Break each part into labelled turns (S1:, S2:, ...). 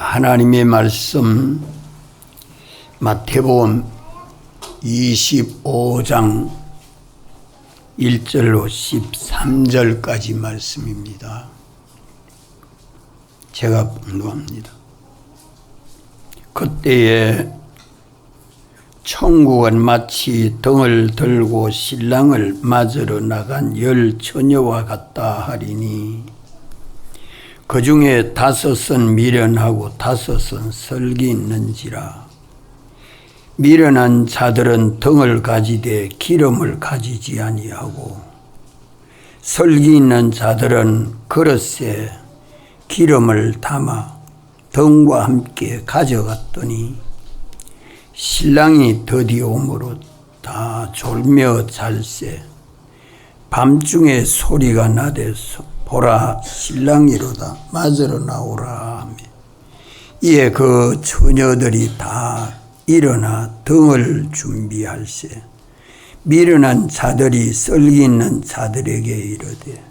S1: 하나님의 말씀 마태복음 25장 1절로 13절까지 말씀입니다. 제가 봉독합니다. 그때에 천국은 마치 등을 들고 신랑을 맞으러 나간 10 처녀와 같다 하리니 그 중에 5은 미련하고 5은 설기 있는지라. 미련한 자들은 등을 가지되 기름을 가지지 아니하고 설기 있는 자들은 그릇에 기름을 담아 등과 함께 가져갔더니 신랑이 더디오므로 다 졸며 잘세. 밤중에 소리가 나되 보라 신랑이로다 맞으러 나오라 하며 이에 그 처녀들이 다 일어나 등을 준비할세. 미련한 자들이 썰기 있는 자들에게 이르되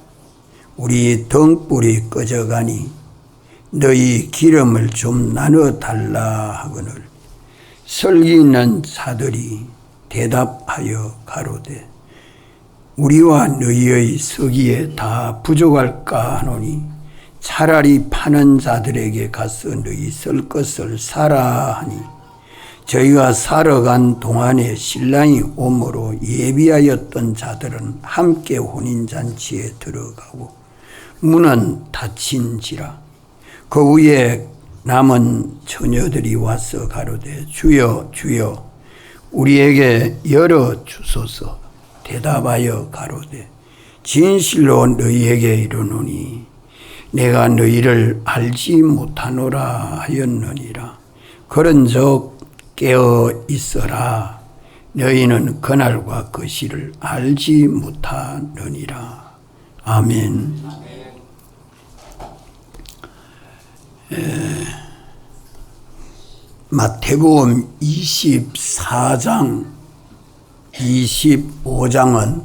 S1: 우리 등불이 꺼져가니 너희 기름을 좀 나눠 달라 하거늘 썰기 있는 자들이 대답하여 가로되 우리와 너희의 서기에 다 부족할까 하노니 차라리 파는 자들에게 가서 너희 쓸 것을 사라 하니 저희가 사러 간 동안에 신랑이 오므로 예비하였던 자들은 함께 혼인잔치에 들어가고 문은 닫힌지라. 그 후에 남은 처녀들이 와서 가로되 주여 주여 우리에게 열어 주소서. 대답하여 가로되 진실로 너희에게 이르노니 내가 너희를 알지 못하노라 하였느니라. 그런즉 깨어 있어라. 너희는 그날과 그 시를 알지 못하느니라. 아멘. 마태복음 24장 25장은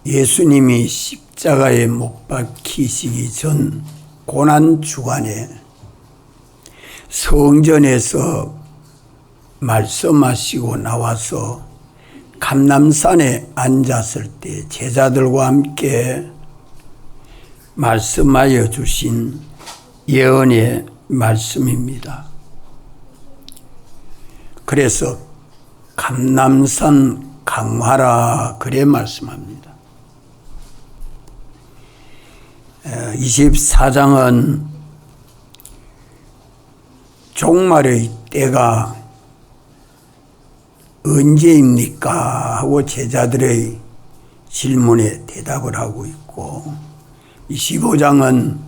S1: 예수님이 십자가에 못 박히시기 전 고난 주간에 성전에서 말씀하시고 나와서 감람산에 앉았을 때 제자들과 함께 말씀하여 주신 예언의 말씀입니다. 그래서 감람산 강화라 그래 말씀합니다. 24장은 종말의 때가 언제입니까? 하고 제자들의 질문에 대답을 하고 있고 25장은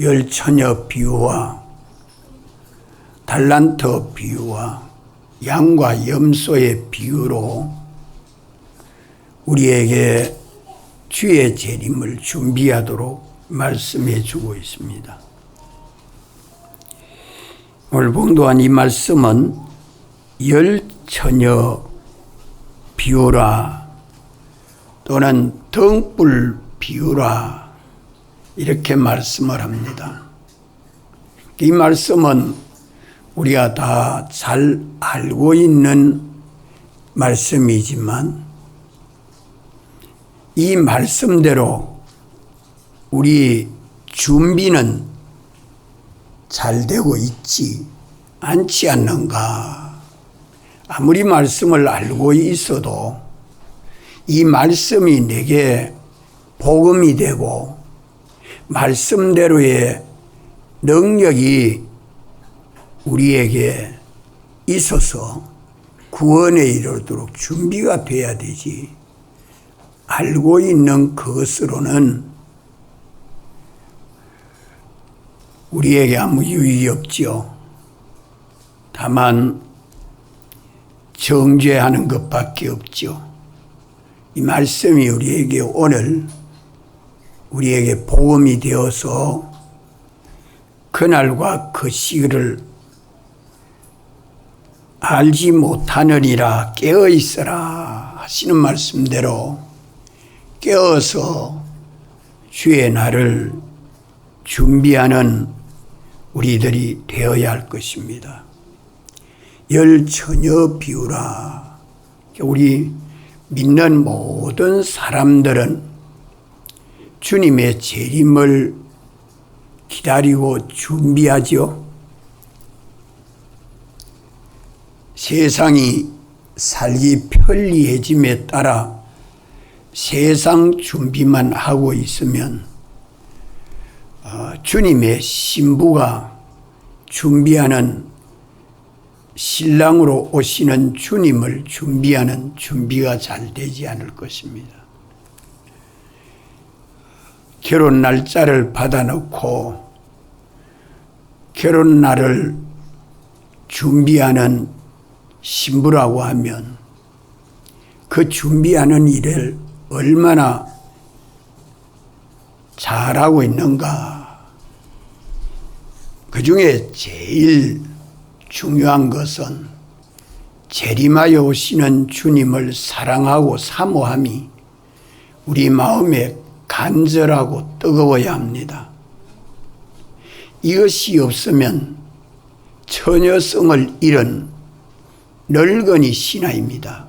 S1: 10 처녀 비유와 달란트 비유와 양과 염소의 비유로 우리에게 주의 재림을 준비하도록 말씀해 주고 있습니다. 오늘 봉독한 이 말씀은 10 처녀 비유라 또는 등불 비유라 이렇게 말씀을 합니다. 이 말씀은 우리가 다 잘 알고 있는 말씀이지만 이 말씀대로 우리 준비는 잘 되고 있지 않지 않는가. 아무리 말씀을 알고 있어도 이 말씀이 내게 복음이 되고 말씀대로의 능력이 우리에게 있어서 구원에 이르도록 준비가 돼야 되지. 알고 있는 그것으로는 우리에게 아무 유익이 없죠. 다만 정죄하는 것밖에 없죠. 이 말씀이 우리에게 오늘 우리에게 복음이 되어서 그날과 그 시기를 알지 못하느니라. 깨어 있어라 하시는 말씀대로 깨어서 주의 날을 준비하는 우리들이 되어야 할 것입니다. 열 처녀 비우라. 우리 믿는 모든 사람들은 주님의 재림을 기다리고 준비하죠. 세상이 살기 편리해짐에 따라 세상 준비만 하고 있으면 주님의 신부가 준비하는 신랑으로 오시는 주님을 준비하는 준비가 잘 되지 않을 것입니다. 결혼 날짜를 받아놓고 결혼 날을 준비하는 신부라고 하면 그 준비하는 일을 얼마나 잘하고 있는가. 그 중에 제일 중요한 것은 재림하여 오시는 주님을 사랑하고 사모함이 우리 마음에 간절하고 뜨거워야 합니다. 이것이 없으면 처녀성을 잃은 늙은이 신하입니다.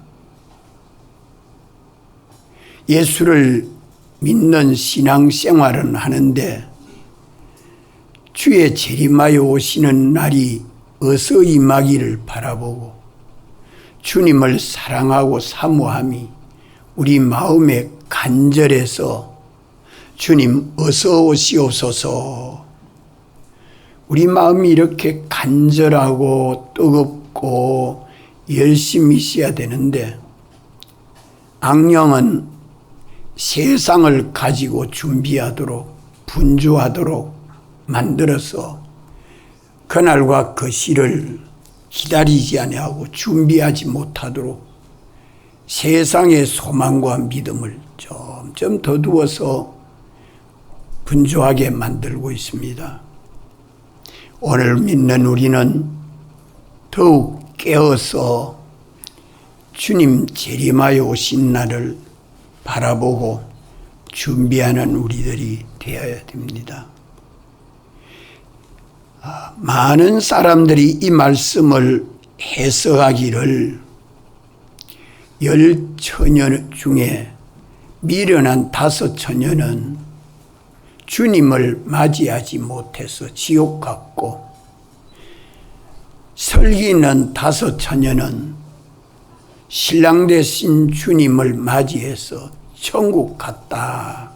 S1: 예수를 믿는 신앙생활은 하는데 주의 재림하여 오시는 날이 어서 임하기를 바라보고 주님을 사랑하고 사모함이 우리 마음에 간절해서 주님 어서 오시옵소서. 우리 마음이 이렇게 간절하고 뜨겁고 열심히 있어야 되는데 악령은 세상을 가지고 준비하도록 분주하도록 만들어서 그날과 그 시를 기다리지 아니하고 준비하지 못하도록 세상의 소망과 믿음을 점점 더두어서 분주하게 만들고 있습니다. 오늘 믿는 우리는 더욱 깨어서 주님 재림하여 오신 날을 바라보고 준비하는 우리들이 되어야 됩니다. 많은 사람들이 이 말씀을 해석하기를 열 처녀 중에 미련한 5 처녀는 주님을 맞이하지 못해서 지옥 갔고 설기는 5 처녀는 신랑 되신 주님을 맞이해서 천국 갔다.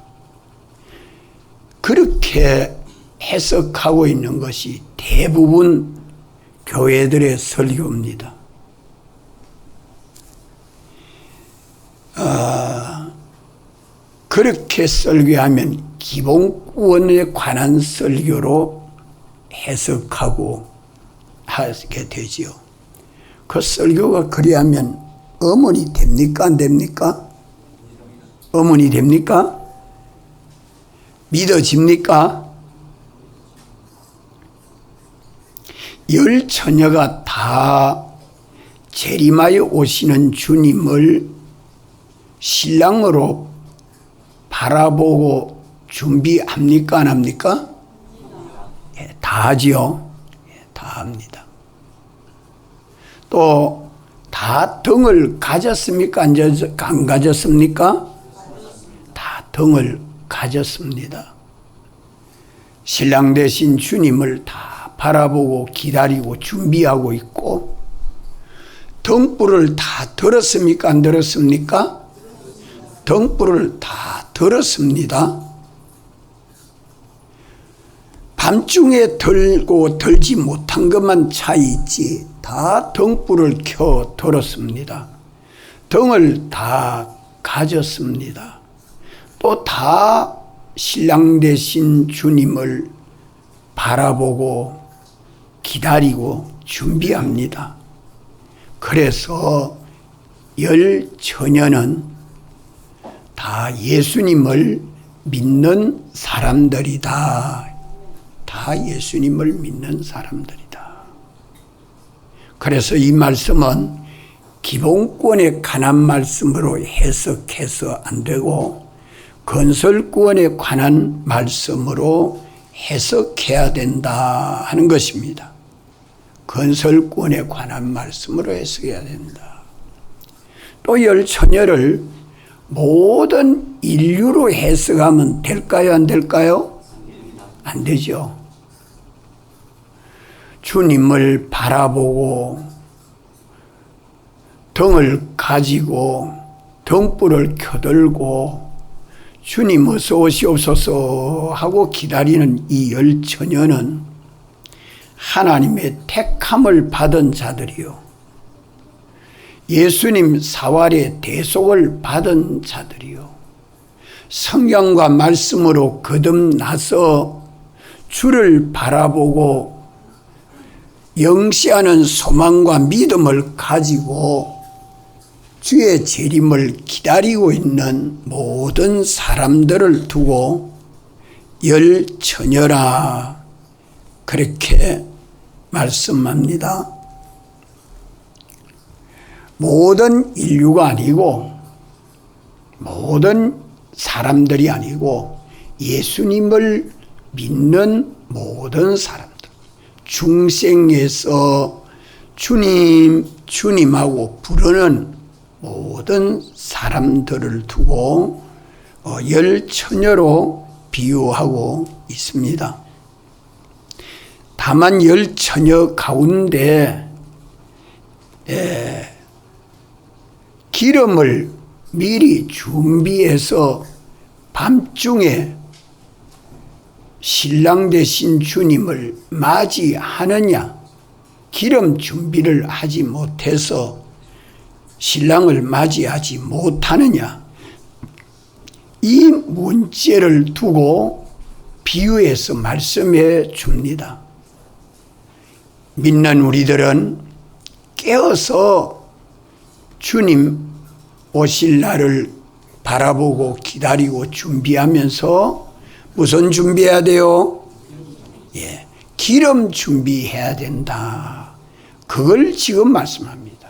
S1: 그렇게 해석하고 있는 것이 대부분 교회들의 설교입니다. 그렇게 설교하면 기본구원에 관한 설교로 해석하고 하게 되지요. 그 설교가 그리하면 어머니 됩니까? 안 됩니까? 어머니 됩니까? 믿어집니까? 열 처녀가 다 재림하여 오시는 주님을 신랑으로 바라보고 준비합니까? 안 합니까? 예, 다 하지요. 예, 다 합니다. 또 다 등을 가졌습니까? 안 가졌습니까? 다 등을 가졌습니다. 신랑 되신 주님을 다 바라보고 기다리고 준비하고 있고 등불을 다 들었습니까? 안 들었습니까? 등불을 다 들었습니다. 밤중에 들고 들지 못한 것만 차이 있지 다 등불을 켜 들었습니다. 등을 다 가졌습니다. 또 다 신랑 되신 주님을 바라보고 기다리고 준비합니다. 그래서 열 처녀는 다 예수님을 믿는 사람들이다. 다 예수님을 믿는 사람들이다. 그래서 이 말씀은 기본권에 관한 말씀으로 해석해서 안 되고 건설구원에 관한 말씀으로 해석해야 된다 하는 것입니다. 건설권에 관한 말씀으로 해석해야 된다. 또 열처녀를 모든 인류로 해석하면 될까요? 안 될까요? 안 되죠. 주님을 바라보고 등을 가지고 등불을 켜들고 주님 어서 오시옵소서 하고 기다리는 이 열처녀는 하나님의 택함을 받은 자들이요, 예수님 사활의 대속을 받은 자들이요, 성경과 말씀으로 거듭나서 주를 바라보고 영시하는 소망과 믿음을 가지고 주의 재림을 기다리고 있는 모든 사람들을 두고 열처녀라 그렇게 말씀합니다. 모든 인류가 아니고 모든 사람들이 아니고 예수님을 믿는 모든 사람들, 중생에서 주님하고 부르는 모든 사람들을 두고 열처녀로 비유하고 있습니다. 다만 열처녀 가운데 기름을 미리 준비해서 밤중에 신랑 되신 주님을 맞이하느냐, 기름 준비를 하지 못해서 신랑을 맞이하지 못하느냐, 이 문제를 두고 비유해서 말씀해 줍니다. 믿는 우리들은 깨어서 주님 오실 날을 바라보고 기다리고 준비하면서 무슨 준비해야 돼요? 기름 준비해야 된다. 그걸 지금 말씀합니다.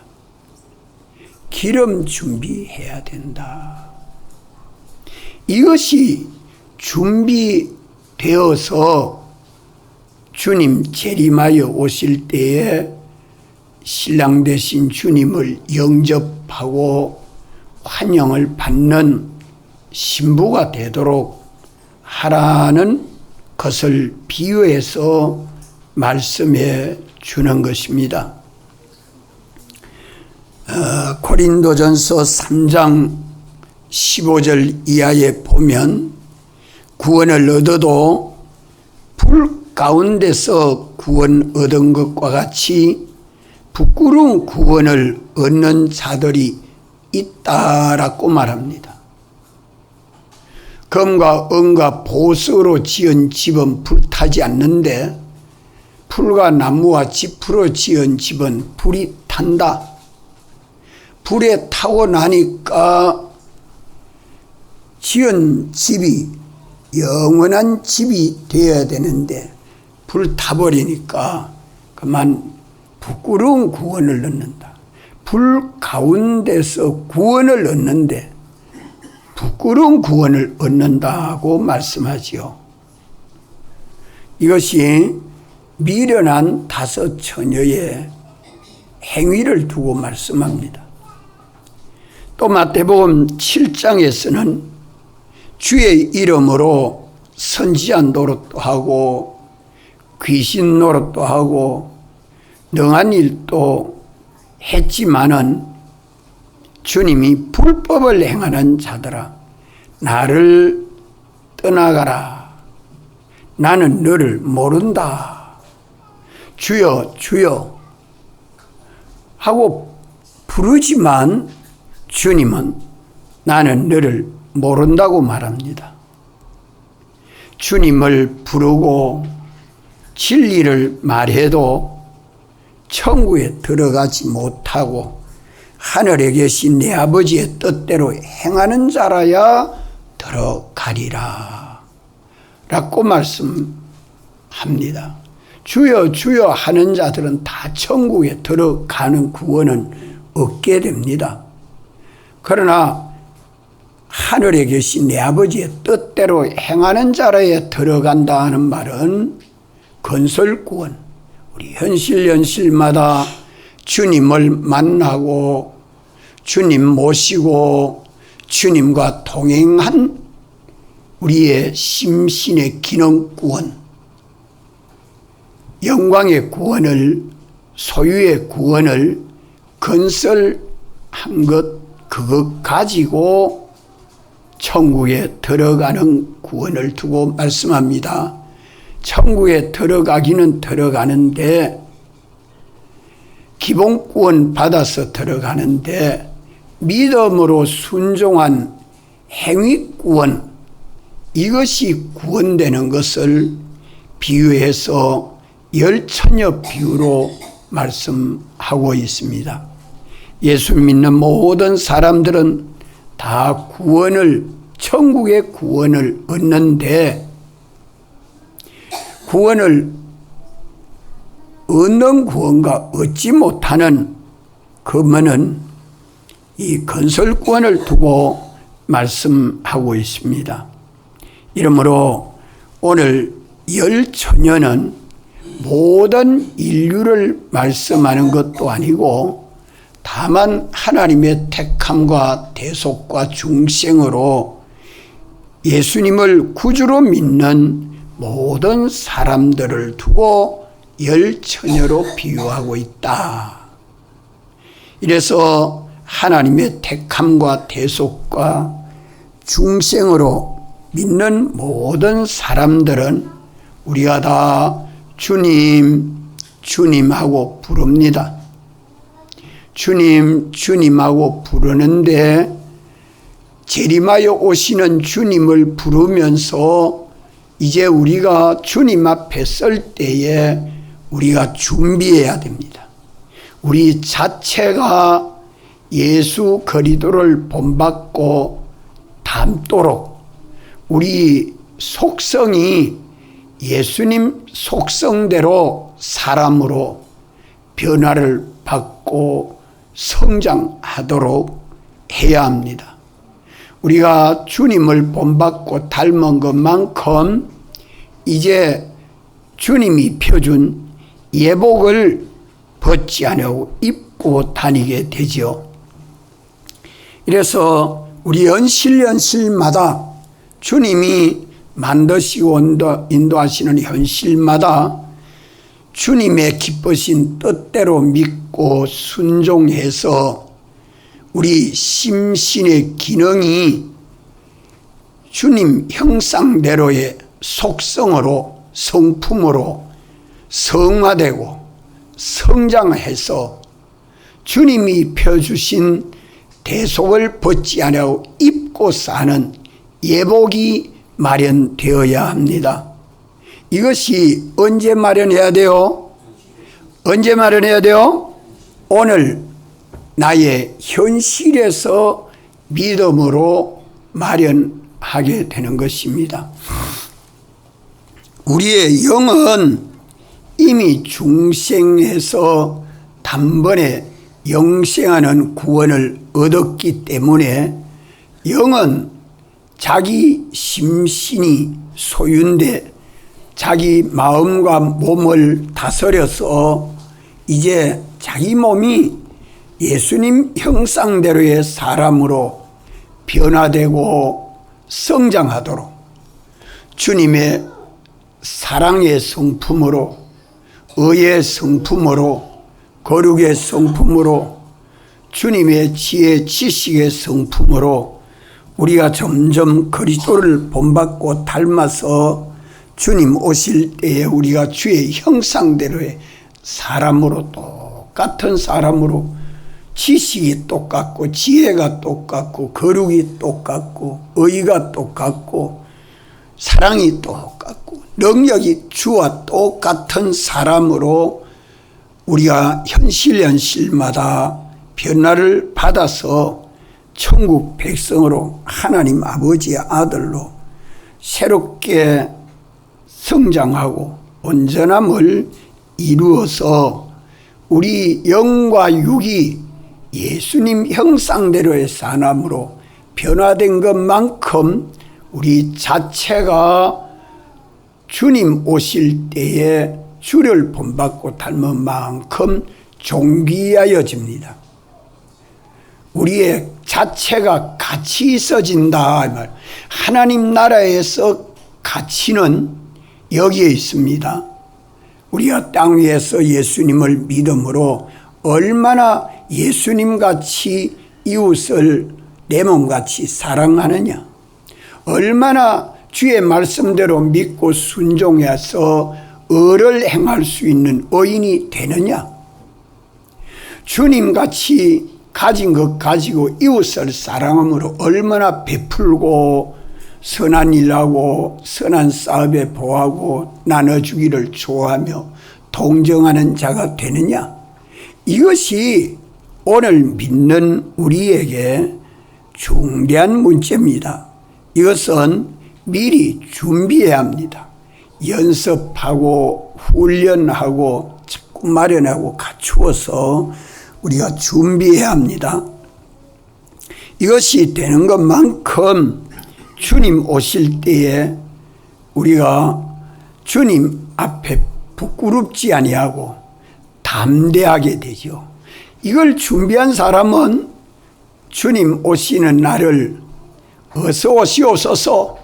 S1: 기름 준비해야 된다. 이것이 준비되어서 주님 재림하여 오실 때에 신랑 되신 주님을 영접하고 환영을 받는 신부가 되도록 하라는 것을 비유해서 말씀해 주는 것입니다. 고린도전서 3장 15절 이하에 보면 구원을 얻어도 불 가운데서 구원 얻은 것과 같이 부끄러운 구원을 얻는 자들이 있다라고 말합니다. 금과 은과 보석으로 지은 집은 불타지 않는데 풀과 나무와 지프로 지은 집은 불이 탄다. 불에 타고 나니까 지은 집이 영원한 집이 되어야 되는데 불 타버리니까 그만 부끄러운 구원을 얻는다. 불 가운데서 구원을 얻는데 부끄러운 구원을 얻는다고 말씀하지요. 이것이 미련한 다섯 처녀의 행위를 두고 말씀합니다. 또 마태복음 7장에서는 주의 이름으로 선지자 노릇도 하고 귀신 노릇도 하고 능한 일도 했지만은 주님이 불법을 행하는 자들아 나를 떠나가라. 나는 너를 모른다. 주여 주여 하고 부르지만 주님은 나는 너를 모른다고 말합니다. 주님을 부르고 진리를 말해도 천국에 들어가지 못하고 하늘에 계신 내 아버지의 뜻대로 행하는 자라야 들어가리라 라고 말씀합니다. 주여 주여 하는 자들은 다 천국에 들어가는 구원은 얻게 됩니다. 그러나 하늘에 계신 내 아버지의 뜻대로 행하는 자라에 들어간다 하는 말은 건설구원, 우리 현실마다 주님을 만나고 주님 모시고 주님과 동행한 우리의 심신의 기능구원, 영광의 구원을, 소유의 구원을 건설한 것, 그것 가지고 천국에 들어가는 구원을 두고 말씀합니다. 천국에 들어가기는 들어가는데, 기본구원 받아서 들어가는데, 믿음으로 순종한 행위구원, 이것이 구원되는 것을 비유해서 열처녀 비유로 말씀하고 있습니다. 예수 믿는 모든 사람들은 다 구원을, 천국의 구원을 얻는데, 구원을 얻는 구원과 얻지 못하는 그분은 이 건설구원을 두고 말씀하고 있습니다. 이러므로 오늘 열처녀는 모든 인류를 말씀하는 것도 아니고 다만 하나님의 택함과 대속과 중생으로 예수님을 구주로 믿는 모든 사람들을 두고 열처녀로 비유하고 있다. 이래서 하나님의 택함과 대속과 중생으로 믿는 모든 사람들은 우리가 다 주님, 주님하고 부릅니다. 주님, 주님하고 부르는데 재림하여 오시는 주님을 부르면서 이제 우리가 주님 앞에 설 때에 우리가 준비해야 됩니다. 우리 자체가 예수 그리스도를 본받고 닮도록 우리 속성이 예수님 속성대로 사람으로 변화를 받고 성장하도록 해야 합니다. 우리가 주님을 본받고 닮은 것만큼 이제 주님이 펴준 예복을 벗지 아니하고 입고 다니게 되죠. 이래서 우리 현실마다 주님이 만드시고 인도하시는 현실마다 주님의 기쁘신 뜻대로 믿고 순종해서 우리 심신의 기능이 주님 형상대로의 속성으로 성품으로 성화되고 성장해서 주님이 펴주신 대속을 벗지 아니하고 입고 사는 예복이 마련되어야 합니다. 이것이 언제 마련해야 돼요? 언제 마련해야 돼요? 오늘 나의 현실에서 믿음으로 마련하게 되는 것입니다. 우리의 영은 이미 중생에서 단번에 영생하는 구원을 얻었기 때문에 영은 자기 심신이 소유인데 자기 마음과 몸을 다스려서 이제 자기 몸이 예수님 형상대로의 사람으로 변화되고 성장하도록 주님의 사랑의 성품으로 의의 성품으로 거룩의 성품으로 주님의 지혜 지식의 성품으로 우리가 점점 그리스도를 본받고 닮아서 주님 오실 때에 우리가 주의 형상대로의 사람으로 똑같은 사람으로 지식이 똑같고 지혜가 똑같고 거룩이 똑같고 의가 똑같고 사랑이 똑같고 능력이 주와 똑같은 사람으로 우리가 현실마다 변화를 받아서 천국 백성으로 하나님 아버지의 아들로 새롭게 성장하고 온전함을 이루어서 우리 영과 육이 예수님 형상대로의 사람으로 변화된 것만큼 우리 자체가 주님 오실 때에 주를 본받고 닮은 만큼 존귀하여집니다. 우리의 자체가 가치 있어진다. 하나님 나라에서 가치는 여기에 있습니다. 우리가 땅 위에서 예수님을 믿음으로 얼마나 예수님같이 이웃을 내 몸같이 사랑하느냐, 얼마나 주의 말씀대로 믿고 순종해서 의를 행할 수 있는 의인이 되느냐, 주님같이 가진 것 가지고 이웃을 사랑함으로 얼마나 베풀고 선한 일하고 선한 사업에 보하고 나눠주기를 좋아하며 동정하는 자가 되느냐, 이것이 오늘 믿는 우리에게 중대한 문제입니다. 이것은 미리 준비해야 합니다. 연습하고 훈련하고 자꾸 마련하고 갖추어서 우리가 준비해야 합니다. 이것이 되는 것만큼 주님 오실 때에 우리가 주님 앞에 부끄럽지 아니하고 담대하게 되죠. 이걸 준비한 사람은 주님 오시는 날을 어서 오시옵소서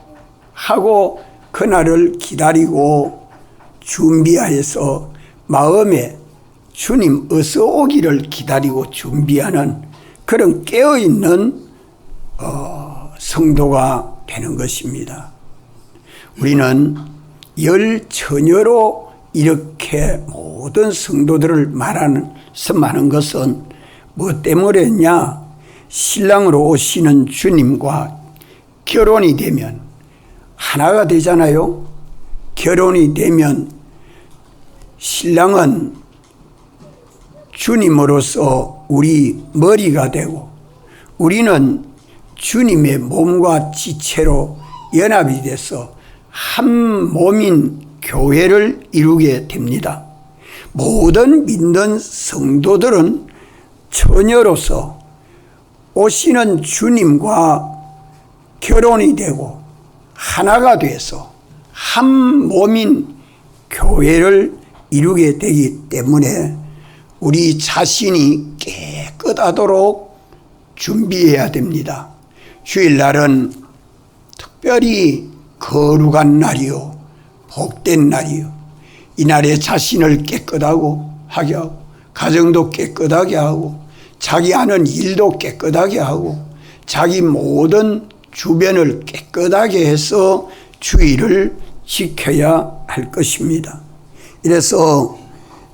S1: 하고 그날을 기다리고 준비하여서 마음에 주님 어서 오기를 기다리고 준비하는 그런 깨어있는 성도가 되는 것입니다. 우리는 열 처녀로 이렇게 모든 성도들을 말하는 것은 뭐 때문이냐? 신랑으로 오시는 주님과 결혼이 되면 하나가 되잖아요. 결혼이 되면 신랑은 주님으로서 우리 머리가 되고 우리는 주님의 몸과 지체로 연합이 돼서 한 몸인 교회를 이루게 됩니다. 모든 믿는 성도들은 처녀로서 오시는 주님과 결혼이 되고 하나가 돼서 한 몸인 교회를 이루게 되기 때문에 우리 자신이 깨끗하도록 준비해야 됩니다. 주일날은 특별히 거룩한 날이요, 복된 날이요. 이날에 자신을 깨끗하고 하게 하고 가정도 깨끗하게 하고 자기 하는 일도 깨끗하게 하고 자기 모든 주변을 깨끗하게 해서 주의를 지켜야 할 것입니다. 이래서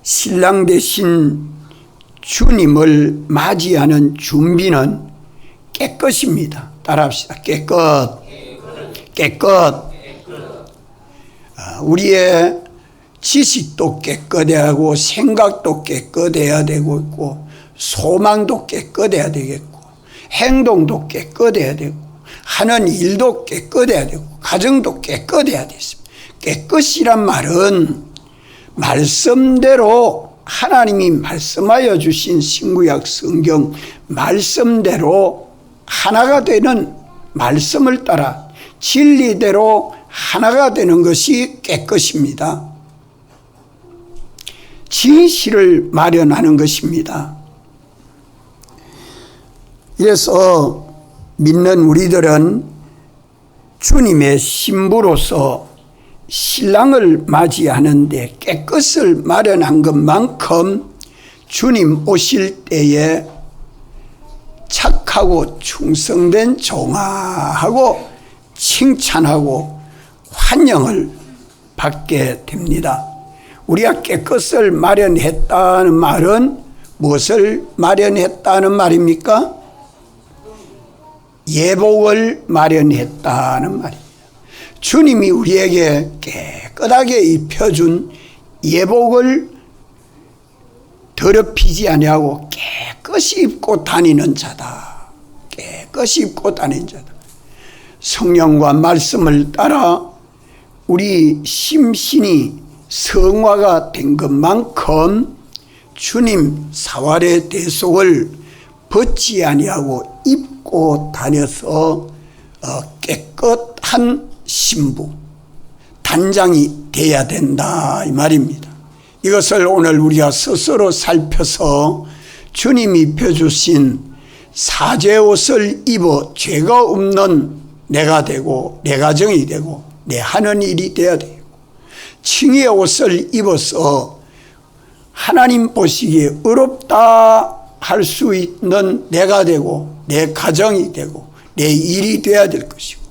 S1: 신랑 되신 주님을 맞이하는 준비는 깨끗입니다. 따라합시다. 깨끗. 우리의 지식도 깨끗해야 하고 생각도 깨끗해야 되고 있고 소망도 깨끗해야 되겠고 행동도 깨끗해야 되고 하는 일도 깨끗해야 되고 가정도 깨끗해야 됐습니다. 깨끗이란 말은 말씀대로 하나님이 말씀하여 주신 신구약 성경 말씀대로 하나가 되는 말씀을 따라 진리대로 하나가 되는 것이 깨끗입니다. 진실을 마련하는 것입니다. 그래서 믿는 우리들은 주님의 신부로서 신랑을 맞이하는데 깨끗을 마련한 것만큼 주님 오실 때에 착하고 충성된 종아하고 칭찬하고 환영을 받게 됩니다. 우리가 깨끗을 마련했다는 말은 무엇을 마련했다는 말입니까? 예복을 마련했다는 말입니다. 주님이 우리에게 깨끗하게 입혀준 예복을 더럽히지 아니하고 깨끗이 입고 다니는 자다. 깨끗이 입고 다니는 자다. 성령과 말씀을 따라 우리 심신이 성화가 된 것만큼 주님 사활의 대속을 벗지 아니하고 입고 다녀서 깨끗한 신부, 단장이 돼야 된다 이 말입니다. 이것을 오늘 우리가 스스로 살펴서 주님이 입혀주신 사죄 옷을 입어 죄가 없는 내가 되고 내 가정이 되고 내 하는 일이 되어야 되고, 칭의의 옷을 입어서 하나님 보시기에 의롭다 할 수 있는 내가 되고 내 가정이 되고 내 일이 되어야 될 것이고,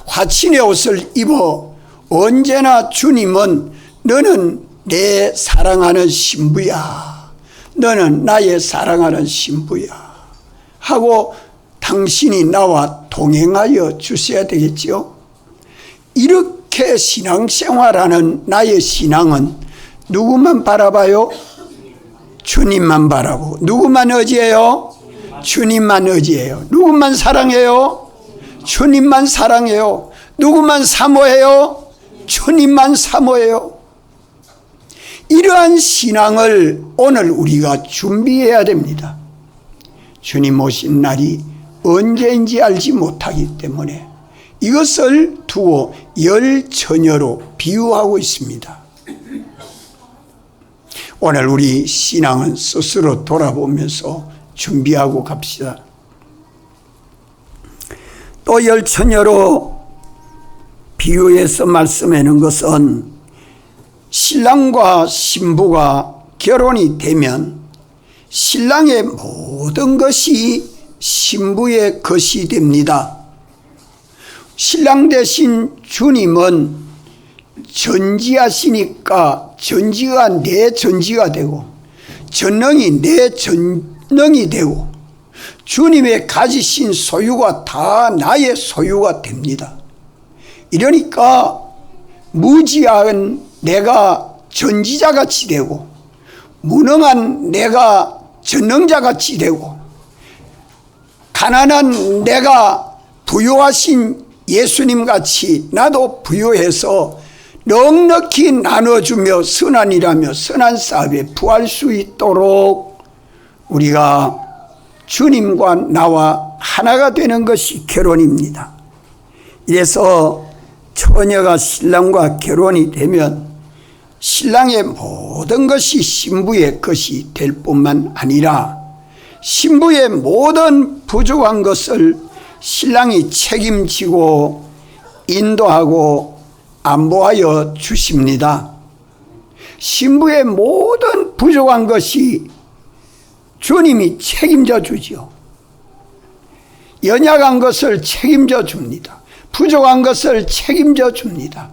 S1: 화친의 옷을 입어 언제나 주님은 너는 내 사랑하는 신부야, 너는 나의 사랑하는 신부야 하고 당신이 나와 동행하여 주셔야 되겠지요. 이렇게 신앙생활하는 나의 신앙은 누구만 바라봐요? 주님만 바라보고. 누구만 의지해요? 주님만 의지해요. 누구만 사랑해요? 주님만 사랑해요. 누구만 사모해요? 주님만 사모해요. 이러한 신앙을 오늘 우리가 준비해야 됩니다. 주님 오신 날이 언제인지 알지 못하기 때문에 이것을 두고 열처녀로 비유하고 있습니다. 오늘 우리 신앙은 스스로 돌아보면서 준비하고 갑시다. 또 열처녀로 비유해서 말씀하는 것은 신랑과 신부가 결혼이 되면 신랑의 모든 것이 신부의 것이 됩니다. 신랑 대신 주님은 전지하시니까 전지가 내 전지가 되고 전능이 내 전능이 되고 주님의 가지신 소유가 다 나의 소유가 됩니다. 이러니까 무지한 내가 전지자같이 되고 무능한 내가 전능자같이 되고 가난한 내가 부유하신 예수님같이 나도 부유해서 넉넉히 나눠주며 선한 일하며 선한 사업에 부할 수 있도록 우리가 주님과 나와 하나가 되는 것이 결혼입니다. 이래서 처녀가 신랑과 결혼이 되면 신랑의 모든 것이 신부의 것이 될 뿐만 아니라 신부의 모든 부족한 것을 신랑이 책임지고 인도하고 안보하여 주십니다. 신부의 모든 부족한 것이 주님이 책임져 주지요. 연약한 것을 책임져 줍니다. 부족한 것을 책임져 줍니다.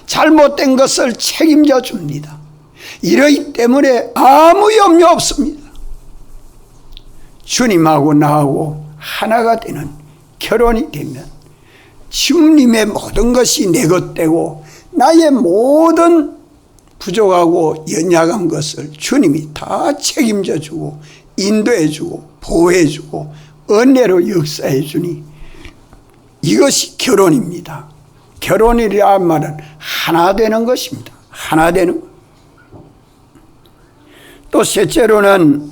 S1: 잘못된 것을 책임져 줍니다. 이러기 때문에 아무 염려 없습니다. 주님하고 나하고 하나가 되는 결혼이 되면 주님의 모든 것이 내 것 되고 나의 모든 부족하고 연약한 것을 주님이 다 책임져 주고 인도해 주고 보호해 주고 은혜로 역사해 주니 이것이 결혼입니다. 결혼이란 말은 하나 되는 것입니다. 하나 되는 것. 또 셋째로는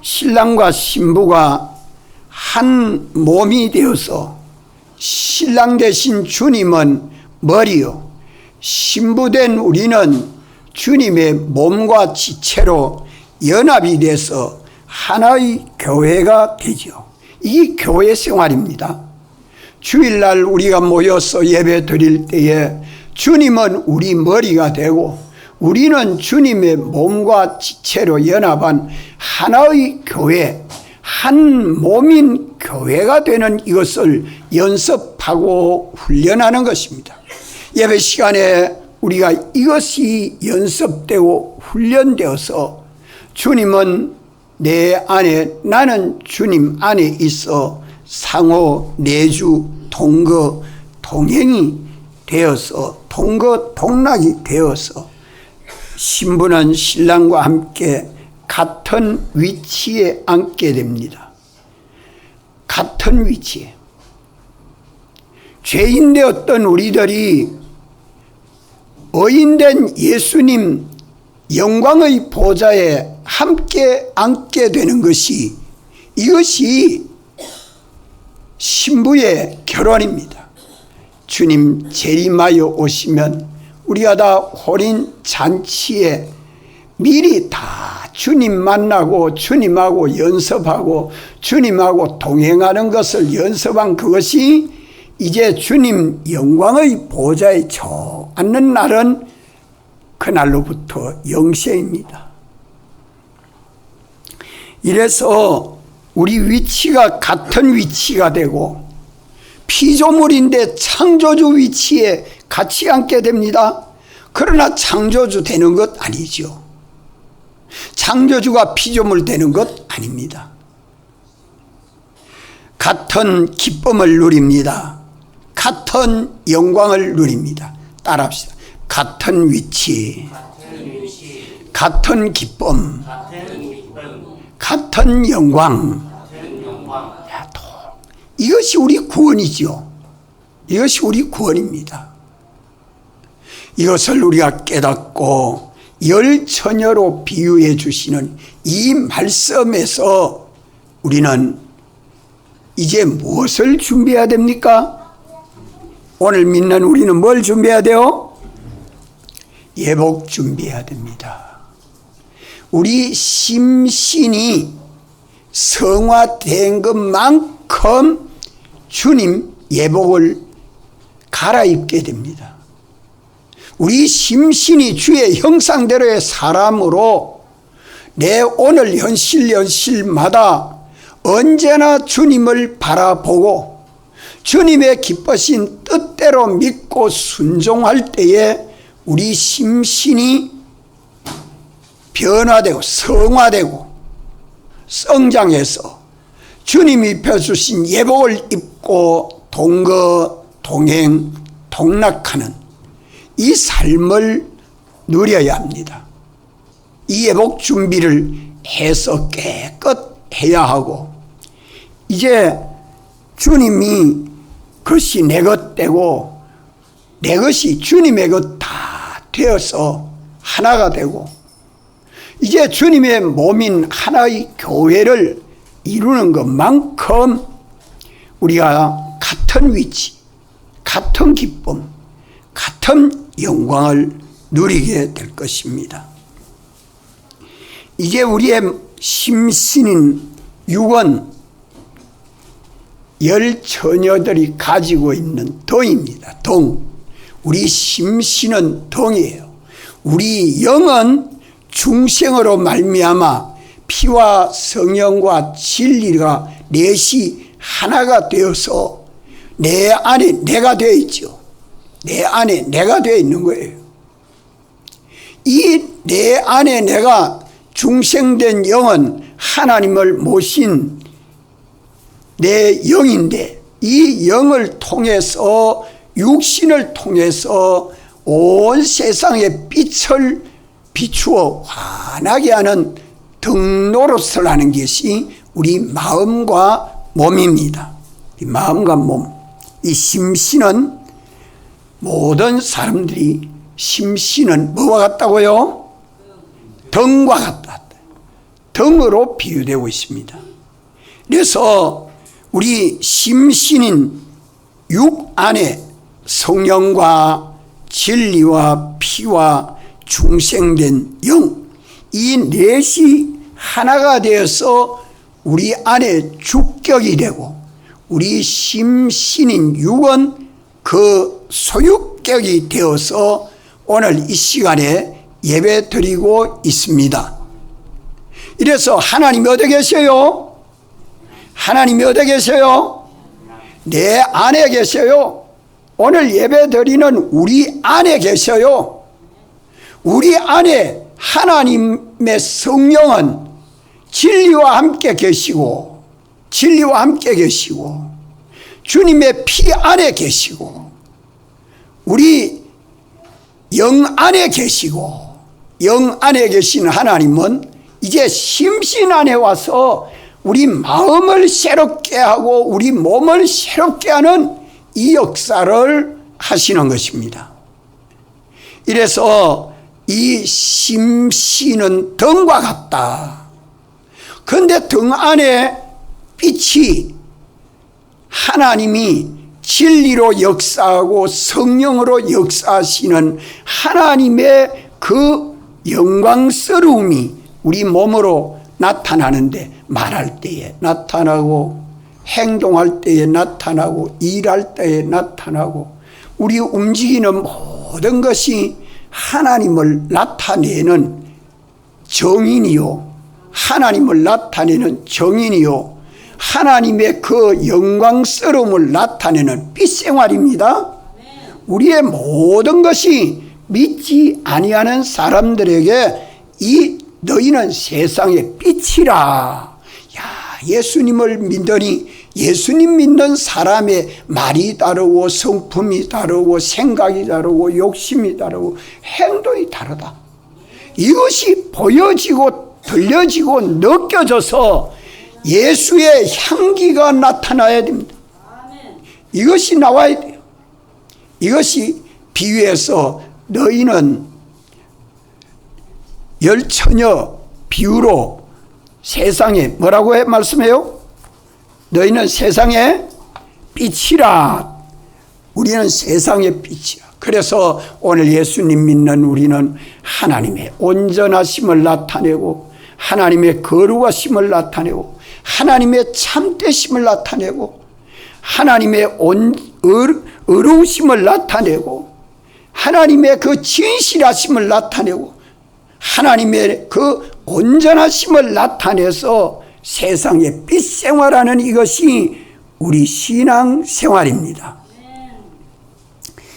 S1: 신랑과 신부가 한 몸이 되어서 신랑 대신 주님은 머리요 신부된 우리는 주님의 몸과 지체로 연합이 돼서 하나의 교회가 되죠. 이게 교회 생활입니다. 주일날 우리가 모여서 예배 드릴 때에 주님은 우리 머리가 되고 우리는 주님의 몸과 지체로 연합한 하나의 교회, 한 몸인 교회가 되는 이것을 연습하고 훈련하는 것입니다. 예배 시간에 우리가 이것이 연습되고 훈련되어서 주님은 내 안에 나는 주님 안에 있어 상호 내주 동거 동행이 되어서 동거 동락이 되어서 신부는 신랑과 함께 같은 위치에 앉게 됩니다. 같은 위치에. 죄인 되었던 우리들이 의인된 예수님 영광의 보좌에 함께 앉게 되는 것이 이것이 신부의 결혼입니다. 주님 재림하여 오시면 우리가 다 혼인 잔치에 미리 다 주님 만나고 주님하고 연습하고 주님하고 동행하는 것을 연습한 그것이 이제 주님 영광의 보좌에 앉는 날은 그날로부터 영세입니다. 이래서 우리 위치가 같은 위치가 되고 피조물인데 창조주 위치에 같이 앉게 됩니다. 그러나 창조주 되는 것 아니죠. 창조주가 피조물 되는 것 아닙니다. 같은 기쁨을 누립니다. 같은 영광을 누립니다. 따라합시다. 같은 위치, 같은 기쁨, 같은 영광. 이것이 우리 구원이죠. 이것이 우리 구원입니다. 이것을 우리가 깨닫고 열처녀로 비유해 주시는 이 말씀에서 우리는 이제 무엇을 준비해야 됩니까? 오늘 믿는 우리는 뭘 준비해야 돼요? 예복 준비해야 됩니다. 우리 심신이 성화된 것만큼 주님 예복을 갈아입게 됩니다. 우리 심신이 주의 형상대로의 사람으로 내 오늘 현실마다 언제나 주님을 바라보고 주님의 기쁘신 뜻대로 믿고 순종할 때에 우리 심신이 변화되고 성화되고 성장해서 주님이 펴주신 예복을 입고 동거, 동행, 동락하는 이 삶을 누려야 합니다. 이 예복 준비를 해서 깨끗해야 하고 이제 주님이 그것이 내 것 되고 내 것이 주님의 것 다 되어서 하나가 되고 이제 주님의 몸인 하나의 교회를 이루는 것만큼 우리가 같은 위치, 같은 기쁨, 같은 영광을 누리게 될 것입니다. 이제 우리의 심신인 육은 열 처녀들이 가지고 있는 덩입니다. 덩. 우리 심신은 덩이에요. 우리 영은 중생으로 말미암아 피와 성령과 진리가 넷이 하나가 되어서 내 안에 내가 되어 있죠. 내 안에 내가 되어 있는 거예요. 이 내 안에 내가 중생된 영은 하나님을 모신 내 영인데 이 영을 통해서 육신을 통해서 온 세상의 빛을 비추어 환하게 하는 등노릇을 하는 것이 우리 마음과 몸입니다. 이 마음과 몸, 이 심신은 모든 사람들이 심신은 뭐와 같다고요? 등과 같다. 등으로 비유되고 있습니다. 그래서 우리 심신인 육 안에 성령과 진리와 피와 중생된 영, 이 넷이 하나가 되어서 우리 안에 주격이 되고 우리 심신인 육은 그 소유격이 되어서 오늘 이 시간에 예배 드리고 있습니다. 이래서 하나님이 어디 계셔요? 하나님이 어디 계셔요? 내 안에 계셔요. 오늘 예배 드리는 우리 안에 계셔요. 우리 안에 하나님의 성령은 진리와 함께 계시고 진리와 함께 계시고 주님의 피 안에 계시고 우리 영 안에 계시고 영 안에 계신 하나님은 이제 심신 안에 와서 우리 마음을 새롭게 하고 우리 몸을 새롭게 하는 이 역사를 하시는 것입니다. 이래서 이 심신은 등과 같다. 그런데 등 안에 빛이 하나님이 진리로 역사하고 성령으로 역사하시는 하나님의 그 영광스러움이 우리 몸으로 나타나는데, 말할 때에 나타나고 행동할 때에 나타나고 일할 때에 나타나고 우리 움직이는 모든 것이 하나님을 나타내는 정인이요, 하나님을 나타내는 정인이요, 하나님의 그 영광스러움을 나타내는 빛생활입니다. 우리의 모든 것이 믿지 아니하는 사람들에게 이 너희는 세상의 빛이라. 야, 예수님을 믿더니 예수님 믿는 사람의 말이 다르고 성품이 다르고 생각이 다르고 욕심이 다르고 행동이 다르다. 이것이 보여지고 들려지고 느껴져서 예수의 향기가 나타나야 됩니다. 이것이 나와야 돼요. 이것이 비유해서 너희는 열처녀 비유로 세상에 뭐라고 말씀해요? 너희는 세상의 빛이라. 우리는 세상의 빛이야. 그래서 오늘 예수님 믿는 우리는 하나님의 온전하심을 나타내고 하나님의 거룩하심을 나타내고 하나님의 참되심을 나타내고 하나님의 의로우심을 나타내고 하나님의 그 진실하심을 나타내고 하나님의 그 온전하심을 나타내서 세상에 빛생활하는 이것이 우리 신앙생활입니다.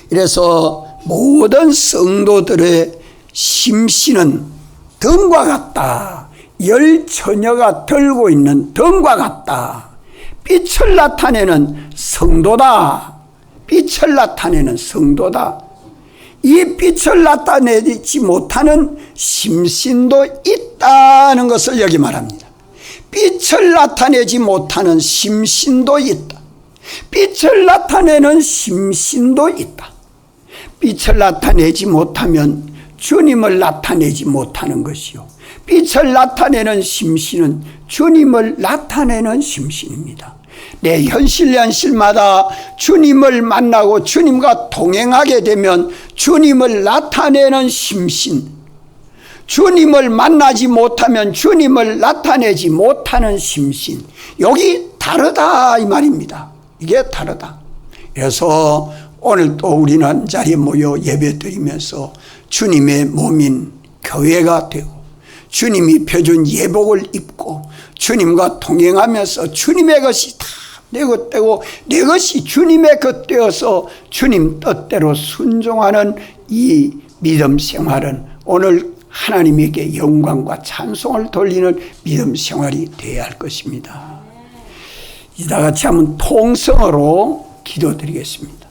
S1: 이래서 모든 성도들의 심신은 등과 같다. 열처녀가 들고 있는 등과 같다. 빛을 나타내는 성도다. 빛을 나타내는 성도다. 이 빛을 나타내지 못하는 심신도 있다는 것을 여기 말합니다. 빛을 나타내지 못하는 심신도 있다. 빛을 나타내는 심신도 있다. 빛을 나타내지 못하면 주님을 나타내지 못하는 것이요, 빛을 나타내는 심신은 주님을 나타내는 심신입니다. 내 현실마다 주님을 만나고 주님과 동행하게 되면 주님을 나타내는 심신, 주님을 만나지 못하면 주님을 나타내지 못하는 심신, 여기 다르다 이 말입니다. 이게 다르다. 그래서 오늘 또 우리는 한 자리에 모여 예배드리면서 주님의 몸인 교회가 되고 주님이 펴준 예복을 입고 주님과 동행하면서 주님의 것이 다 내 것 되고 내 것이 주님의 것 되어서 주님 뜻대로 순종하는 이 믿음 생활은 오늘 하나님에게 영광과 찬송을 돌리는 믿음 생활이 되어야 할 것입니다. 이다 같이 한번 통성으로 기도드리겠습니다.